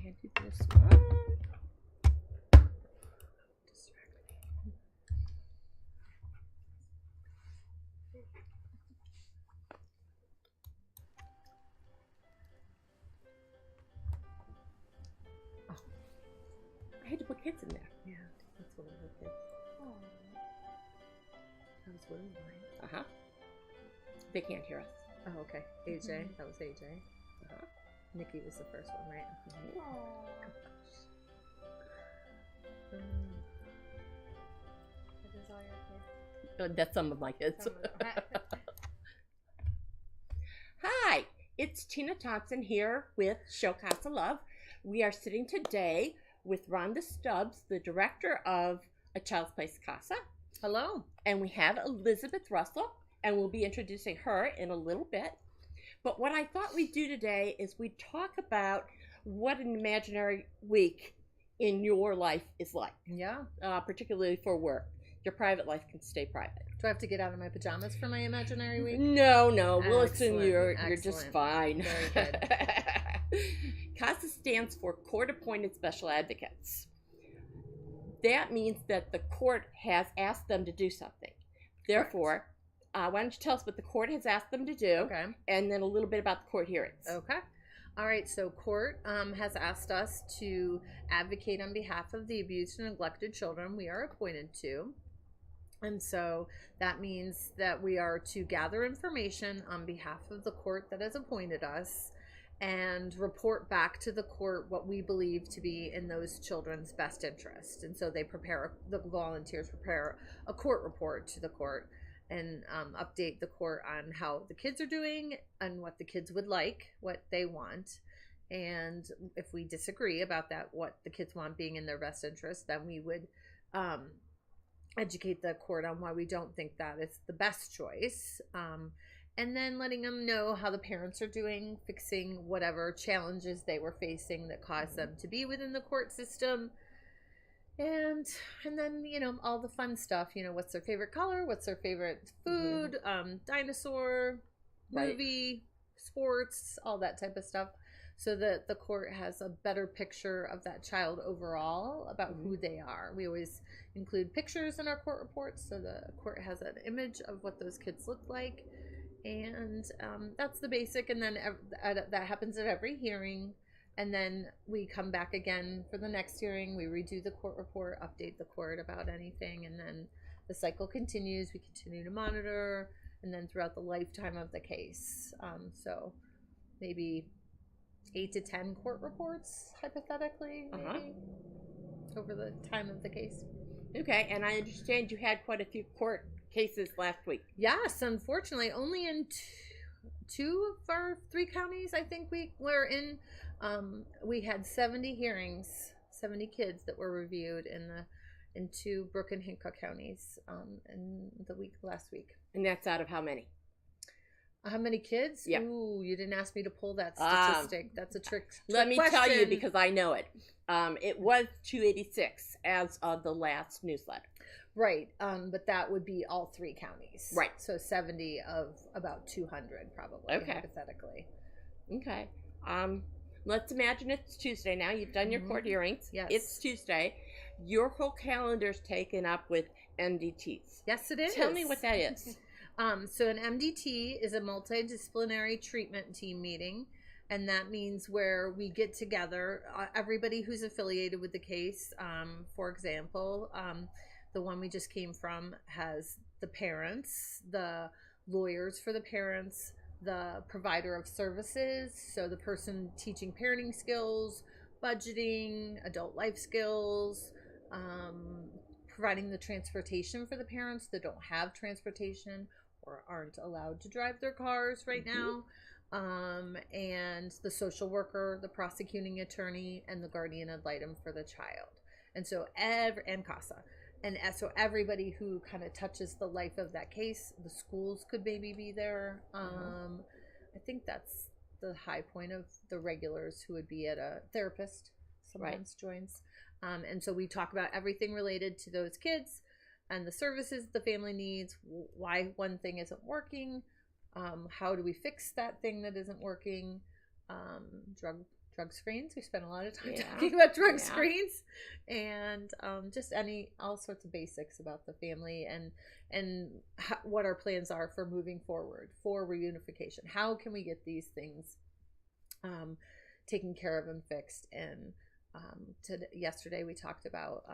can't do this one. Oh, I had to put kids in there. Yeah, that's one of her kids. Oh. That was William, right? Uh-huh. They can't hear us. Oh, okay. AJ. That was AJ. Uh-huh. Nikki was the first one, right? Aww. That is all your kids. That's some of my kids. Some of them. Hi, it's Tina Thompson here with Show Casa Love. We are sitting today with Rhonda Stubbs, the director of A Child's Place CASA. Hello. And we have Elizabeth Russell, and we'll be introducing her in a little bit. But what I thought we'd do today is we'd talk about what an imaginary week in your life is like. Yeah. Particularly for work. Your private life can stay private. Do I have to get out of my pajamas for my imaginary week? No. We'll assume Excellent, you're just excellent. fine. Very good. CASA stands for Court-Appointed Special Advocates. That means that the court has asked them to do something. Therefore, why don't you tell us what the court has asked them to do, Okay. and then a little bit about the court hearings. Okay. All right. So court has asked us to advocate on behalf of the abused and neglected children we are appointed to. And so that means that we are to gather information on behalf of the court that has appointed us and report back to the court what we believe to be in those children's best interest. And so the volunteers prepare a court report to the court and update the court on how the kids are doing and what the kids would like, what they want. And if we disagree about that, what the kids want being in their best interest, then we would educate the court on why we don't think that is the best choice. And then letting them know how the parents are doing, fixing whatever challenges they were facing that caused them to be within the court system. And then, all the fun stuff, what's their favorite color, what's their favorite food, dinosaur, movie, sports, all that type of stuff, so that the court has a better picture of that child overall about who they are. We always include pictures in our court reports, so the court has an image of what those kids look like. And that's the basic, and then that happens at every hearing. And then we come back again for the next hearing. We redo the court report, update the court about anything, and then the cycle continues. We continue to monitor, and then throughout the lifetime of the case. So maybe 8 to 10 court reports, hypothetically, maybe, over the time of the case. Okay, and I understand you had quite a few court cases last week. Yes, unfortunately, only in two of our 3 counties, I think we were in. We had 70 hearings, 70 kids that were reviewed in 2 Brooke and Hancock counties in the last week. And that's out of how many? How many kids? Yeah. Ooh, you didn't ask me to pull that statistic. That's a trick Let me question. tell you, because I know it. It was 286 as of the last newsletter. Right, but that would be all 3 counties. Right. So 70 of about 200, probably, hypothetically. Okay. Let's imagine it's Tuesday now. You've done your court hearings. Yes. It's Tuesday. Your whole calendar's taken up with MDTs. Yes, it is. Tell me what that is. So an MDT is a multidisciplinary treatment team meeting, and that means where we get together, everybody who's affiliated with the case. For example, the one we just came from has the parents, the lawyers for the parents, the provider of services, so the person teaching parenting skills, budgeting, adult life skills, providing the transportation for the parents that don't have transportation or aren't allowed to drive their cars right now, and the social worker, the prosecuting attorney, and the guardian ad litem for the child. And so and CASA. And so everybody who kind of touches the life of that case, the schools could maybe be there. I think that's the high point of the regulars who would be at a therapist sometimes joins. And so we talk about everything related to those kids and the services the family needs, why one thing isn't working, how do we fix that thing that isn't working, drug drug screens. We spent a lot of time Yeah. talking about drug Yeah. screens, and just all sorts of basics about the family and what our plans are for moving forward for reunification. How can we get these things taken care of and fixed? And yesterday we talked about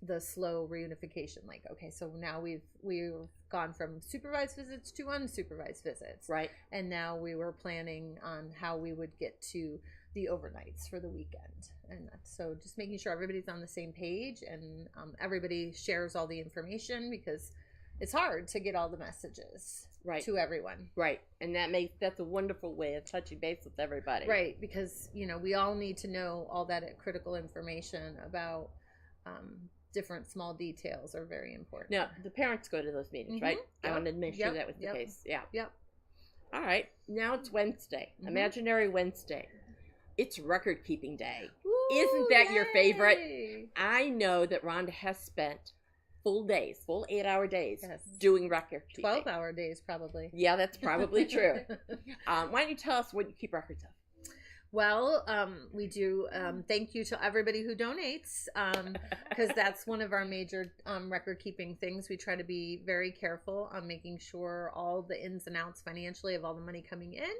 the slow reunification. Like, okay, so now we've gone from supervised visits to unsupervised visits, Right. and now we were planning on how we would get to the overnights for the weekend. And so just making sure everybody's on the same page and everybody shares all the information, because it's hard to get all the messages Right. to everyone. Right. And that's a wonderful way of touching base with everybody. Right, because we all need to know all that critical information about different small details are very important. Now, the parents go to those meetings, right? I Yep. wanted to make sure Yep. that was the Yep. case. Yeah. Yep. All right. Now it's Wednesday. Mhm. Imaginary Wednesday. It's record keeping day. Woo, Isn't that your favorite? yay! I know that Rhonda has spent full 8-hour days Yes. doing record keeping. 12-hour days probably. Yeah, that's probably true. Why don't you tell us what you keep records of? Well, we do thank you to everybody who donates, because that's one of our major record keeping things. We try to be very careful on making sure all the ins and outs financially of all the money coming in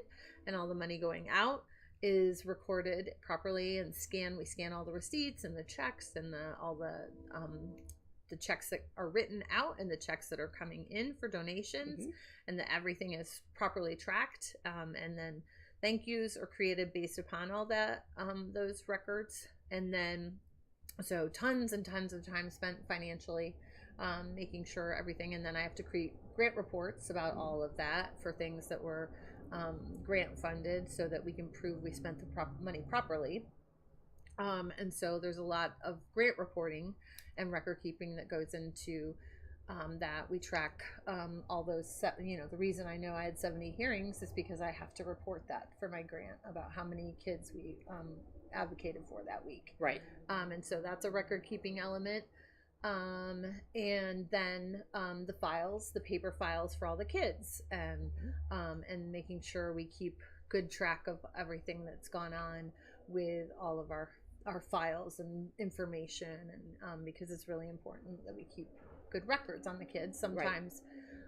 and all the money going out is recorded properly and scanned. We scan all the receipts and the checks and all the checks that are written out and the checks that are coming in for donations, and that everything is properly tracked. And then thank yous are created based upon all that, those records. And then, so tons and tons of time spent financially, making sure everything. And then I have to create grant reports about all of that for things that were grant funded, so that we can prove we spent the money properly. And so there's a lot of grant reporting and record keeping that goes into that. We track all those, the reason I know I had 70 hearings is because I have to report that for my grant about how many kids we advocated for that week. Right. And so that's a record keeping element. And then the files, the paper files for all the kids, and making sure we keep good track of everything that's gone on with all of our files and information, and because it's really important that we keep good records on the kids. Sometimes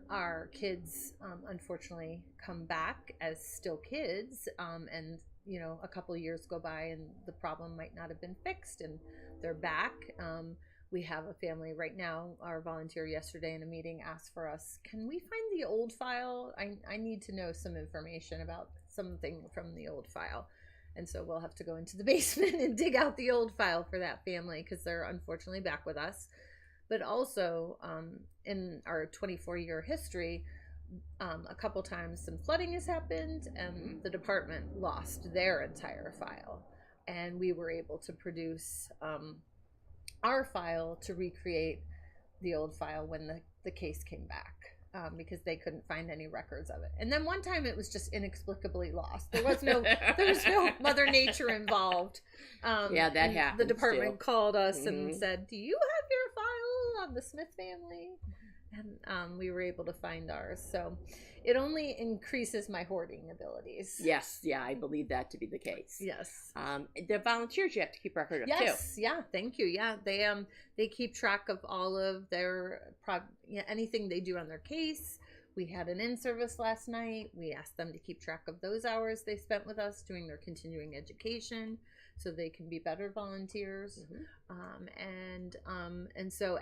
our kids unfortunately come back as still kids, and a couple of years go by and the problem might not have been fixed and they're back. We have a family right now, our volunteer yesterday in a meeting asked for us, can we find the old file? I need to know some information about something from the old file. And so we'll have to go into the basement and dig out the old file for that family, because they're unfortunately back with us. But also in our 24-year history, a couple times some flooding has happened and the department lost their entire file. And we were able to produce our file to recreate the old file when the case came back. Because they couldn't find any records of it. And then one time it was just inexplicably lost. There was no Mother Nature involved. Yeah, that happened. The department too. called us and said, do you have your file on the Smith family? And we were able to find ours. So it only increases my hoarding abilities. Yes, yeah, I believe that to be the case. Yes. The volunteers you have to keep record of Yes, too. yeah, thank you. Yeah, they keep track of all of their anything they do on their case. We had an in-service last night. We asked them to keep track of those hours they spent with us doing their continuing education, so they can be better volunteers. And so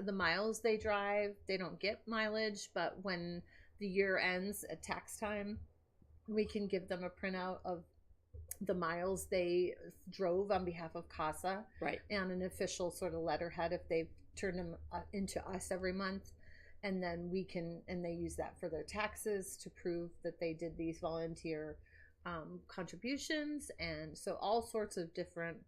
the miles they drive, they don't get mileage, but when the year ends at tax time, we can give them a printout of the miles they drove on behalf of CASA, Right. and an official sort of letterhead if they've turned them into us every month. And then they use that for their taxes to prove that they did these volunteer contributions. And so all sorts of different,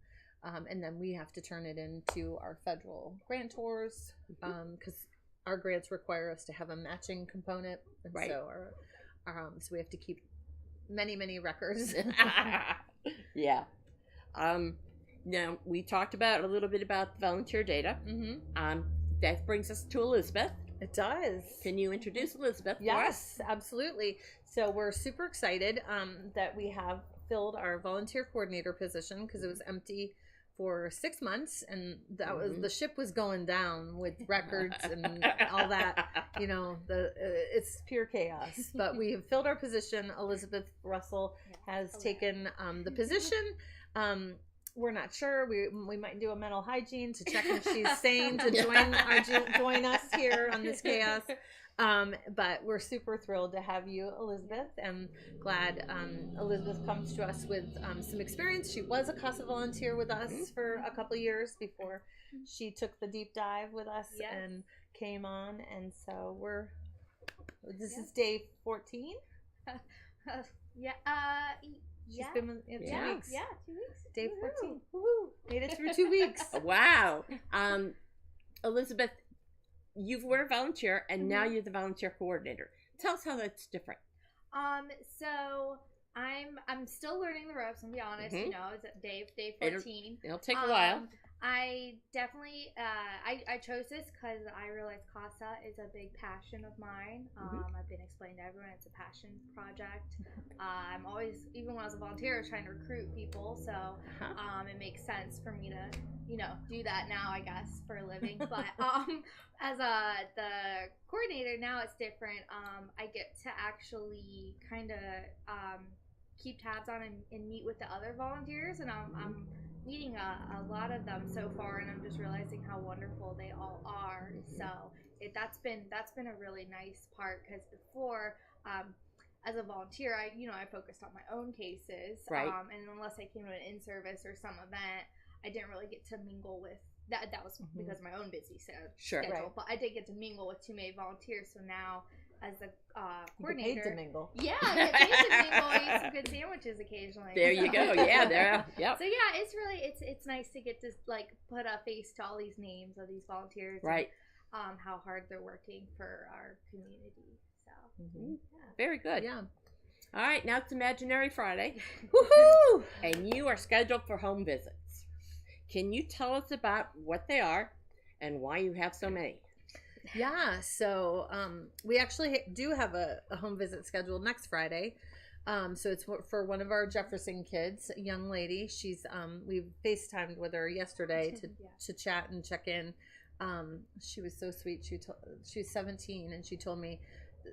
and then we have to turn it into our federal grantors, because our grants require us to have a matching component. And Right. so so we have to keep many records. Yeah. Now we talked about a little bit about the volunteer data. That brings us to Elizabeth. It does. Can you introduce Elizabeth for us? Yes, absolutely. So we're super excited that we have filled our volunteer coordinator position because it was empty for 6 months, and that was the ship was going down with records and all that. You know, it's pure chaos. But we have filled our position. Elizabeth Russell has taken the position. We're not sure. We might do a mental hygiene to check if she's sane to join us here on this chaos. But we're super thrilled to have you, Elizabeth, and glad Elizabeth comes to us with some experience. She was a CASA volunteer with us for a couple of years before she took the deep dive with us and came on. And so this is day 14. She's been with 2 weeks. Yeah, 2 weeks. Day 14. Woo-hoo. Made it through 2 weeks. Wow. Elizabeth, you were a volunteer and now you're the volunteer coordinator. Tell us how that's different. So I'm still learning the ropes, I'll be honest. You know, it's at day 14. It'll take a while. I definitely I chose this because I realized CASA is a big passion of mine. I've been explaining to everyone it's a passion project. I'm always, even when I was a volunteer, I was trying to recruit people, so it makes sense for me to, you know, do that now, I guess, for a living. But as the coordinator now, it's different. I get to actually kind of keep tabs on and meet with the other volunteers, and I'm meeting a lot of them so far, and I'm just realizing how wonderful they all are. So that's been a really nice part, because before, as a volunteer, I focused on my own cases, right? And unless I came to an in-service or some event, I didn't really get to mingle with that. That was because of my own busy schedule. Right. But I did get to mingle with too many volunteers. So now, as the coordinator, you get paid to mingle. Yeah, I get paid to mingle. I eat some good sandwiches occasionally. There you go. Yeah, there. Yep. So yeah, it's really it's nice to get to like put a face to all these names of these volunteers, right? And, how hard they're working for our community. So Very good. Yeah. All right, now it's Imaginary Friday. Woohoo! And you are scheduled for home visits. Can you tell us about what they are and why you have so many? Yeah, so we actually do have a home visit scheduled next Friday. So it's for one of our Jefferson kids, a young lady. She's we FaceTimed with her yesterday to chat and check in. She was so sweet. She's 17, and she told me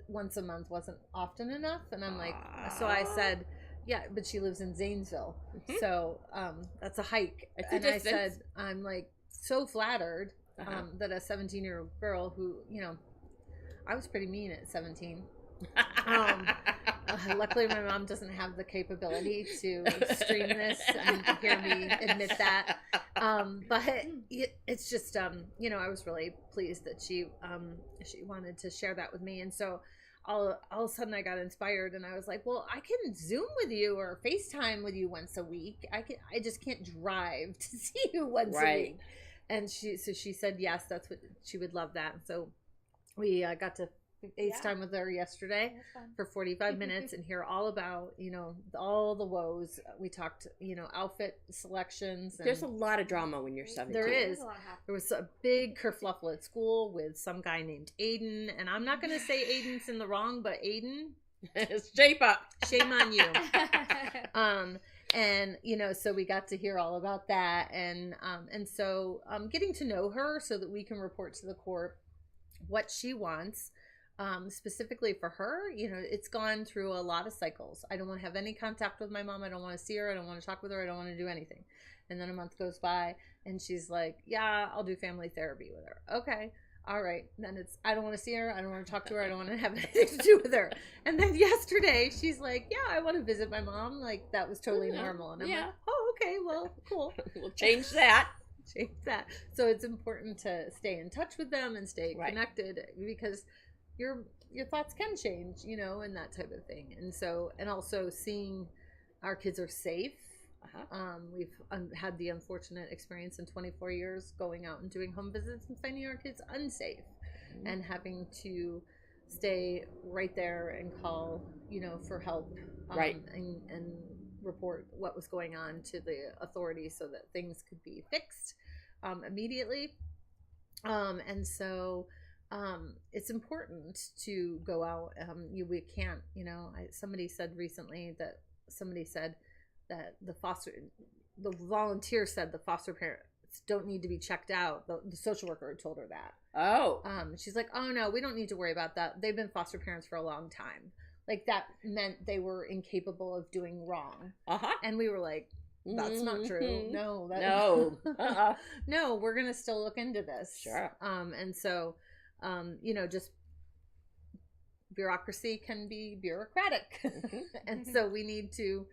once a month wasn't often enough, and I'm like, so I said, yeah, but she lives in Zanesville, so that's a hike. It's a and distance. I said, I'm like so flattered that a 17-year-old girl who, you know, I was pretty mean at 17. Luckily, my mom doesn't have the capability to stream this and hear me admit that. But it's just, you know, I was really pleased that she wanted to share that with me. And so all of a sudden I got inspired, and I was like, well, I can Zoom with you or FaceTime with you once a week. I just can't drive to see you once a week. And she said, yes, that's what she would love that. So we got to FaceTime with her yesterday for 45 minutes and hear all about, you know, all the woes. We talked, you know, outfit selections. And there's a lot of drama when you're 17. There is. There was a big kerfluffle at school with some guy named Aiden, and I'm not going to say Aiden's in the wrong, but Aiden, shape up. Shame on you. And, you know, so we got to hear all about that. And so getting to know her so that we can report to the court what she wants. Specifically for her, you know, it's gone through a lot of cycles. I don't want to have any contact with my mom. I don't want to see her. I don't want to talk with her. I don't want to do anything. And then a month goes by and she's like, yeah, I'll do family therapy with her. Okay. All right. Then it's, I don't want to see her. I don't want to talk to her. I don't want to have anything to do with her. And then yesterday she's like, yeah, I want to visit my mom. Like that was totally normal. And I'm like, oh, okay, well, cool. We'll change that. Change that. So it's important to stay in touch with them and stay connected, because your thoughts can change, you know, and that type of thing. And so, and also seeing our kids are safe. We've had the unfortunate experience in 24 years going out and doing home visits and finding our kids unsafe and having to stay right there and call, you know, for help, and report what was going on to the authorities so that things could be fixed immediately. And so it's important to go out. We can't, somebody said recently that the volunteer said the foster parents don't need to be checked out. The social worker had told her that. Oh. She's like, oh no, we don't need to worry about that. They've been foster parents for a long time. Like that meant they were incapable of doing wrong. And we were like, that's not true. No. No. No, we're going to still look into this. Sure. And so, just bureaucracy can be bureaucratic. And so we need to,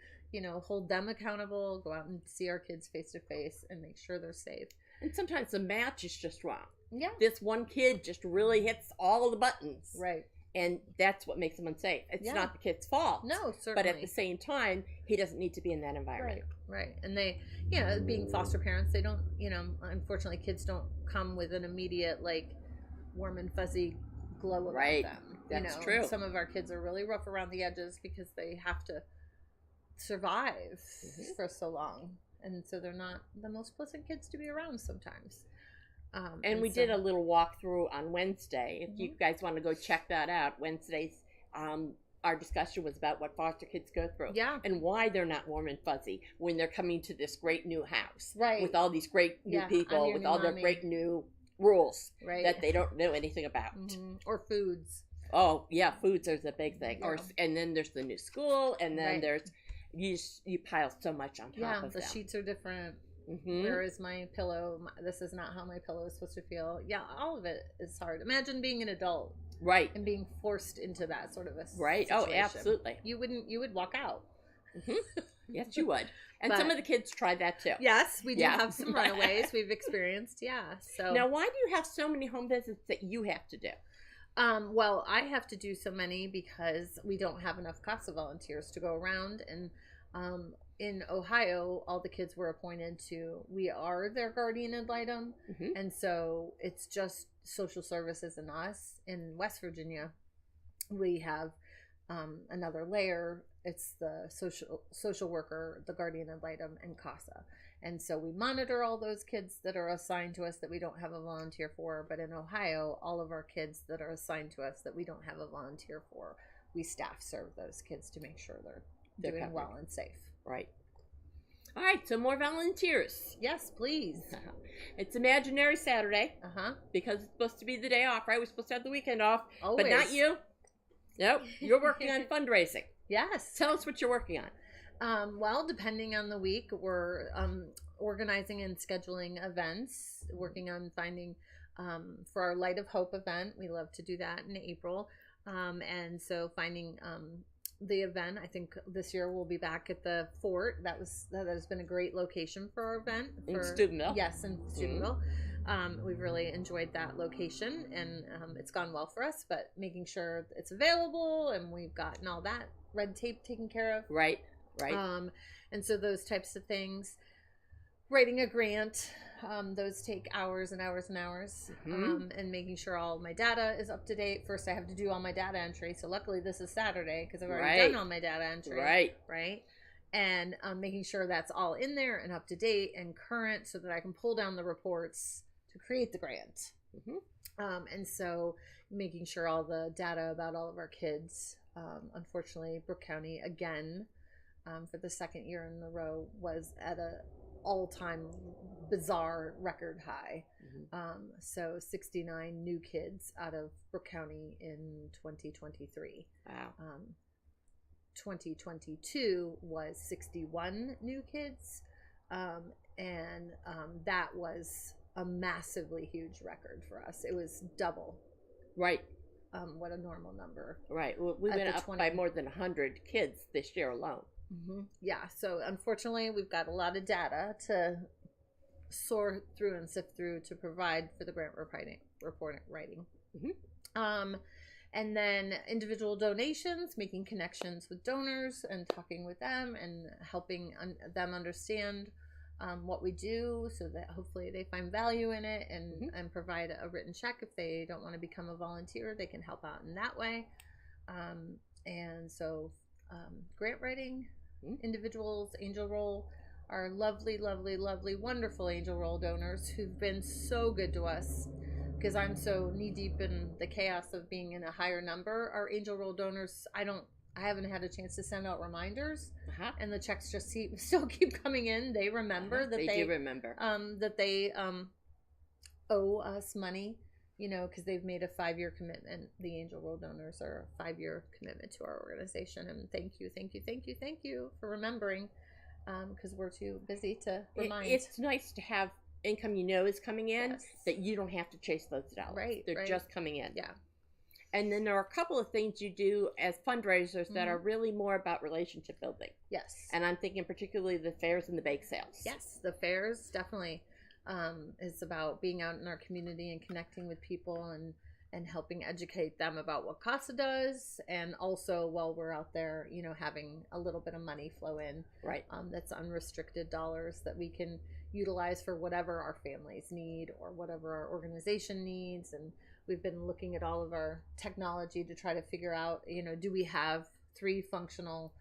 hold them accountable, go out and see our kids face to face and make sure they're safe. And sometimes the match is just wrong. Yeah. This one kid just really hits all of the buttons. Right. And that's what makes them unsafe. It's not the kid's fault. No, certainly. But at the same time, he doesn't need to be in that environment. Right. And they, being foster parents, they don't, unfortunately, kids don't come with an immediate, warm and fuzzy glow about them. That's true. Some of our kids are really rough around the edges because they have to survive for so long. And so they're not the most pleasant kids to be around sometimes. And we did a little walkthrough on Wednesday. If you guys want to go check that out, Wednesday's our discussion was about what foster kids go through. Yeah. And why they're not warm and fuzzy when they're coming to this great new house. Right. With all these great new people, with all their great new rules that they don't know anything about. Or foods. Oh, yeah, foods is a big thing. Yeah. And then there's the new school, and then there's, you pile so much on top of them. The sheets are different. Where is my pillow? This is not how my pillow is supposed to feel. Yeah, all of it is hard. Imagine being an adult, and being forced into that sort of a situation. Oh, absolutely. You would walk out. Yes, you would. And some of the kids try that too. Yes, we do have some runaways we've experienced. Yeah. So now, why do you have so many home visits that you have to do? Well, I have to do so many because we don't have enough CASA volunteers to go around, and in Ohio, all the kids were appointed to, we are their guardian ad litem, and so it's just social services and us. In West Virginia, we have another layer. It's the social worker, the guardian ad litem, and CASA. And so we monitor all those kids that are assigned to us that we don't have a volunteer for. But in Ohio, all of our kids that are assigned to us that we don't have a volunteer for, we staff serve those kids to make sure they're doing well and safe. Right. All right, so more volunteers. Yes, please. It's Imaginary Saturday. Because it's supposed to be the day off, right? We're supposed to have the weekend off. Always. But not you. Nope. You're working on fundraising. Yes. Tell us what you're working on. Well, depending on the week, we're organizing and scheduling events, working on finding for our Light of Hope event. We love to do that in April. And so finding the event, I think this year we'll be back at the fort. That has been a great location for our event. In Steubenville. Yes, in Steubenville. We've really enjoyed that location, and it's gone well for us, but making sure it's available and we've gotten all that red tape taken care of. Right. And so those types of things, writing a grant, those take hours and hours and hours, and making sure all my data is up to date. First, I have to do all my data entry. So luckily this is Saturday because I've already done all my data entry. Right. And making sure that's all in there and up to date and current so that I can pull down the reports to create the grant. And so making sure all the data about all of our kids, unfortunately, Brooke County, again, for the second year in a row, was at a all-time bizarre record high. So 69 new kids out of Brooke County in 2023. Wow. 2022 was 61 new kids, and that was a massively huge record for us. It was double what a normal number. Right. Well, we went up by more than 100 kids this year alone. Yeah. So unfortunately, we've got a lot of data to sort through and sift through to provide for the grant report writing. And then individual donations, making connections with donors and talking with them and helping them understand what we do so that hopefully they find value in it and provide a written check. If they don't want to become a volunteer, they can help out in that way. And so grant writing, individuals, Angel Roll, our lovely, lovely, lovely, wonderful Angel Roll donors who've been so good to us because I'm so knee deep in the chaos of being in a higher number, our angel roll donors, I haven't had a chance to send out reminders, and the checks just still keep coming in. They remember that they do remember that they owe us money, you know, because they've made a 5-year commitment. The angel roll donors are a 5-year commitment to our organization, and thank you for remembering, because we're too busy to remind. It's nice to have income you know is coming in, Yes. that you don't have to chase those dollars. Right, They're right. just coming in. Yeah. And then there are a couple of things you do as fundraisers that are really more about relationship building. Yes. And I'm thinking particularly the fairs and the bake sales. Yes, the fairs definitely is about being out in our community and connecting with people and helping educate them about what CASA does, and also while we're out there, you know, having a little bit of money flow in. Right. That's unrestricted dollars that we can utilize for whatever our families need or whatever our organization needs. And we've been looking at all of our technology to try to figure out, you know, do we have 3 functional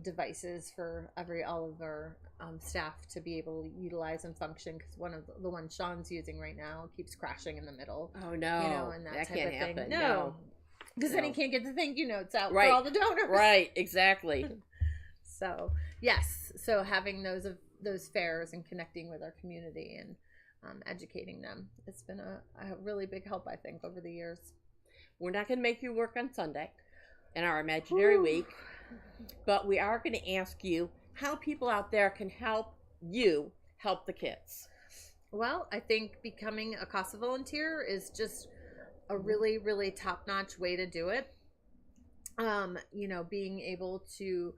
devices for all of our staff to be able to utilize and function, because one of the ones Sean's using right now keeps crashing in the middle. Oh no, you know, and that type can't of thing. happen. No, because then he can't get the thank you notes out Right. for all the donors. Right, exactly. So yes, so having those fairs and connecting with our community and educating them, it's been a really big help, I think, over the years. We're not going to make you work on Sunday in our imaginary week, but we are going to ask you how people out there can help you help the kids. Well, I think becoming a CASA volunteer is just a really, really top-notch way to do it. You know, being able to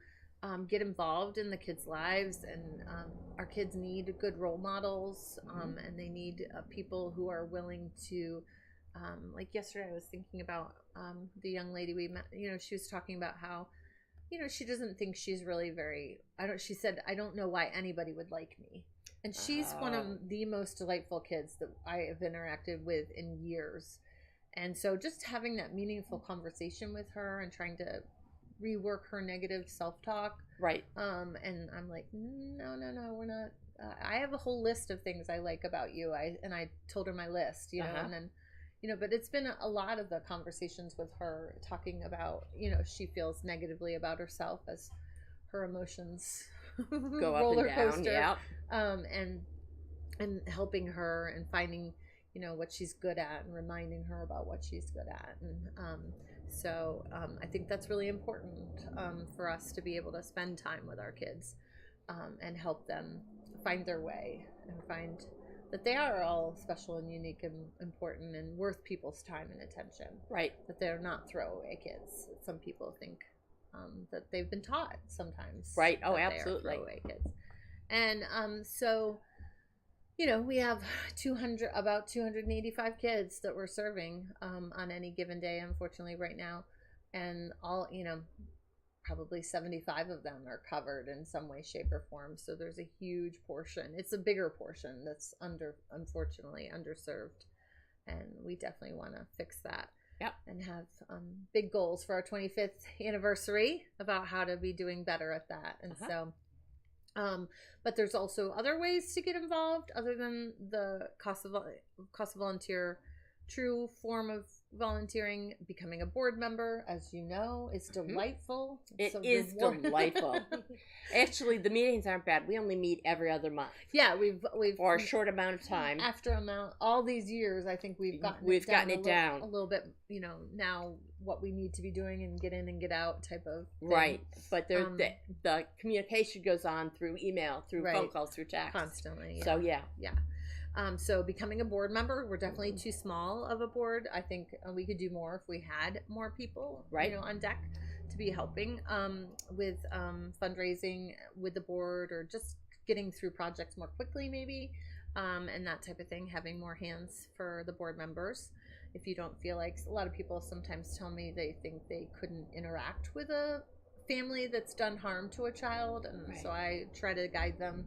get involved in the kids' lives, and our kids need good role models, and they need people who are willing to, like yesterday I was thinking about the young lady we met. You know, she was talking about how, you know, she doesn't think she's really she said, I don't know why anybody would like me. And she's one of the most delightful kids that I have interacted with in years. And so just having that meaningful conversation with her and trying to rework her negative self-talk. Right. And I'm like, no, we're not. I have a whole list of things I like about you. I told her my list, you know, and then, you know, but it's been a lot of the conversations with her talking about, you know, she feels negatively about herself as her emotions go up roller and down. coaster. Yeah. And helping her and finding, you know, what she's good at and reminding her about what she's good at. And so I think that's really important for us to be able to spend time with our kids and help them find their way and find that they are all special and unique and important and worth people's time and attention. Right. That they're not throwaway kids. Some people think that they've been taught sometimes. Right. Oh, that absolutely. they are throwaway kids. And so, you know, we have about 285 kids that we're serving on any given day, unfortunately, right now. And all, you know, probably 75 of them are covered in some way, shape, or form. So there's a huge portion. It's a bigger portion that's unfortunately underserved. And we definitely want to fix that. Yep. And have big goals for our 25th anniversary about how to be doing better at that. And so... but there's also other ways to get involved other than the CASA volunteer. True form of volunteering, becoming a board member, as you know, is delightful. It is delightful. Actually, the meetings aren't bad. We only meet every other month. Yeah, we've for a short amount of time. After all these years, I think we've gotten it down a little bit. You know, now what we need to be doing and get in and get out type of thing. Right. But the communication goes on through email, through phone calls, through text, constantly. Yeah. So yeah. So becoming a board member, we're definitely too small of a board. I think we could do more if we had more people, right, you know, on deck to be helping with fundraising with the board, or just getting through projects more quickly, maybe, and that type of thing. Having more hands for the board members. If you don't feel like, a lot of people sometimes tell me they think they couldn't interact with a family that's done harm to a child, and so I try to guide them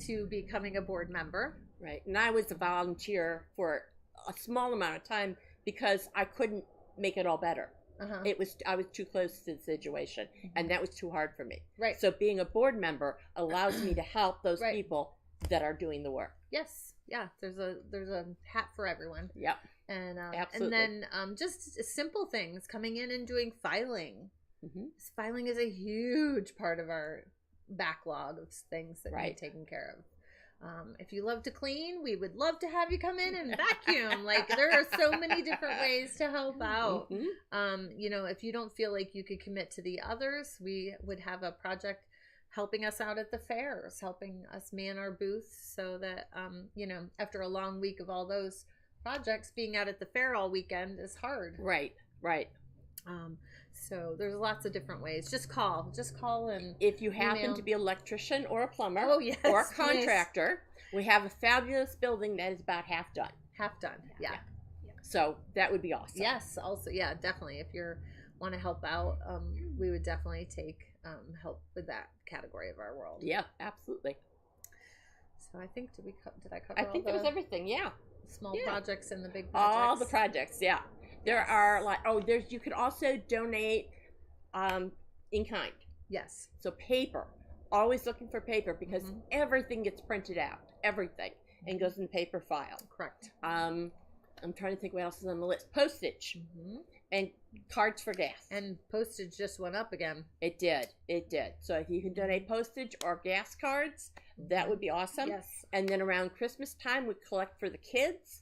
to becoming a board member. Right. And I was a volunteer for a small amount of time because I couldn't make it all better. I was too close to the situation, and that was too hard for me. Right. So being a board member allows me to help those people that are doing the work. Yes. Yeah. There's a hat for everyone. Yep. And Absolutely. and then just simple things, coming in and doing filing. Filing is a huge part of our backlog of things that need taken care of. If you love to clean, we would love to have you come in and vacuum. Like, there are so many different ways to help out. You know, if you don't feel like you could commit to the others, we would have a project helping us out at the fairs, helping us man our booths so that, you know, after a long week of all those projects, being out at the fair all weekend is hard. Right. So there's lots of different ways. Just call and if you happen to be an electrician or a plumber yes, or a contractor, we have a fabulous building that is about half done. Yeah. So that would be awesome. Yes, also, yeah, definitely. If you want to help out, we would definitely take help with that category of our world. Yeah, absolutely. So I think, did I cover I think that was everything, yeah. Small projects and the big projects? All the projects, yeah. There are you can also donate in kind. Yes. So paper, always looking for paper because everything gets printed out, everything, and goes in the paper file. Correct. I'm trying to think what else is on the list. Postage and cards for gas. And postage just went up again. It did. So if you can donate postage or gas cards, that would be awesome. Yes. And then around Christmas time, we collect for the kids.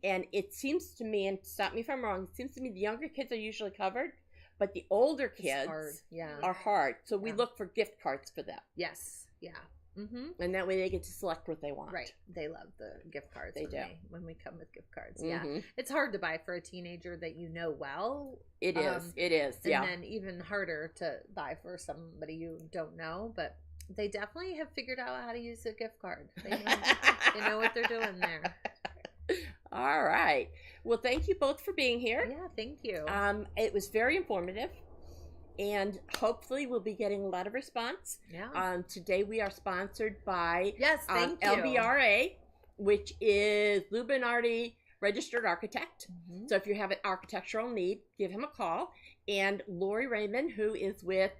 And it seems to me, and stop me if I'm wrong, it seems to me the younger kids are usually covered, but the older kids are hard. So we look for gift cards for them. Yes. Yeah. And that way they get to select what they want. Right. They love the gift cards. They do. When we come with gift cards. Yeah. It's hard to buy for a teenager that you know well. It is. Yeah. And then even harder to buy for somebody you don't know, but they definitely have figured out how to use a gift card. They know what they're doing there. All right. Well, thank you both for being here. Yeah, thank you. It was very informative. And hopefully we'll be getting a lot of response. Yeah. Today we are sponsored by thank you. LBRA, which is Lou Bernardi Registered Architect. So if you have an architectural need, give him a call. And Lori Raymond, who is with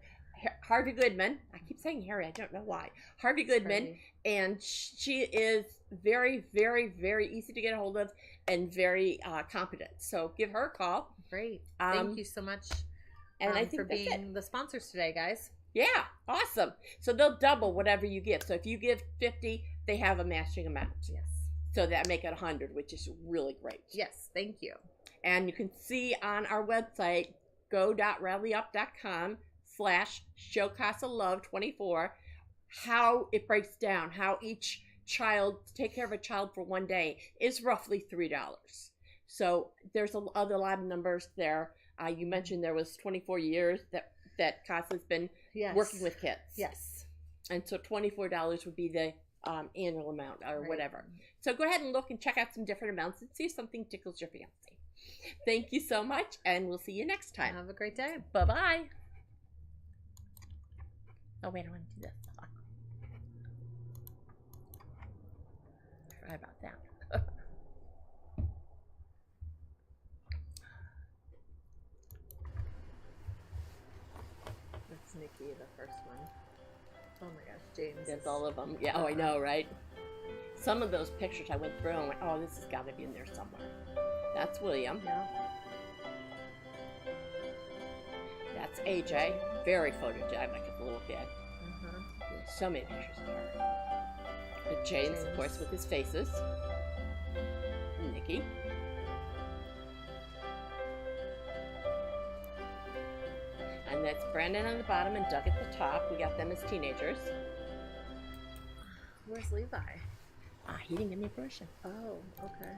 Harvey Goodman. I keep saying Harry, I don't know why. Harvey Goodman. And she is very, very, very easy to get a hold of and very competent. So give her a call. Great. Thank you so much. And I think for being the sponsors today, guys. Yeah, awesome. So they'll double whatever you give. So if you give 50, they have a matching amount. Yes. So that make it 100, which is really great. Yes, thank you. And you can see on our website, go.rallyup.com/showcasalove24, how it breaks down, how each child, to take care of a child for one day is roughly $3. So there's a lot of numbers there. You mentioned there was 24 years that CASA has been working with kids. Yes. And so $24 would be the annual amount or whatever. So go ahead and look and check out some different amounts and see if something tickles your fancy. Thank you so much, and we'll see you next time. Have a great day. Bye-bye. Oh, wait, I want to do this. I forgot about that. Nikki, the first one. Oh my gosh, James. That's all of them. Yeah, oh, I know, right? Some of those pictures I went through and went, oh, this has got to be in there somewhere. That's William. Yeah. That's AJ. Very photogenic as a little kid. So many pictures of her. And James, of course, with his faces. Nikki. And that's Brandon on the bottom and Doug at the top. We got them as teenagers. Where's Levi? He didn't give me a brushing. Oh, okay.